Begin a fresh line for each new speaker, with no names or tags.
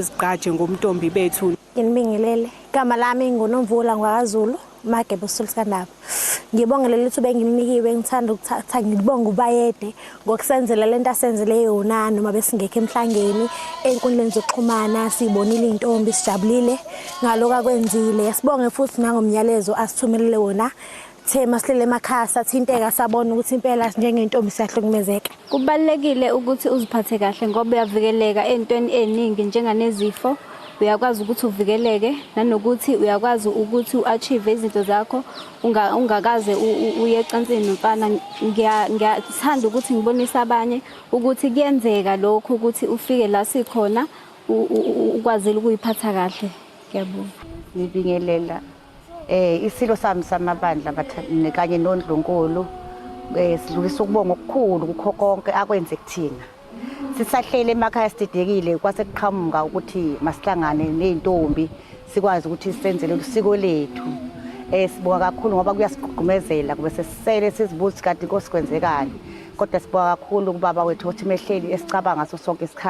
Izigqaje ngomntombi bethu.
Nginibingelele. Igama lami nguNomvula ngwaZulu, Magebe uSulisikandaba. Ngibonga leli thuba engilinikiwe, ngithanda ukuthatha ngibonga uBayede ngokusenzela lento asenzele yona noma besingekho emhlangeni enkundleni zokuxhumana sibonile intombi sijabulile ngaloko akwenzile. Sibonge futhi nangomnyalezo asithumelele wona. Thema silele emakhaya sathinteka sabona ukuthi impela njengentombi siyahlukumezeka.
Kubalekile ukuthi uziphathe kahle ngoba uyavikeleka ezintweni eziningi njenganezifo. Uyakwazi ukuthi uvikeleke nanokuthi uyakwazi ukuthi uachieve izinto zakho ungakaze uye ecansini nomfana. Ngiyathanda ukuthi ngibonise abanye ukuthi kuyenzeka lokho ukuthi ufike la sikhona ukwazile ukuyiphatha kahle. Ngiyabonga.
Ngibingelela isilo sami samabandla kanye noNdlunkulu sidlulisa ukubonga okukhulu kukho konke akwenze kuthina. Sisahlele emakhaya sididekile kwasekuqhamuka ukuthi masihlangane nezintombi sikwazi ukuthi senzele usiko lethu. Sibonga kakhulu ngoba kuyasigqugqumezela kube sesisele sizibuza kanti inkosi kwenzekani. Kodwa sibonga kakhulu kubaba wethu ukuthi mehleli esicabanga ngaso sonke isikhathi.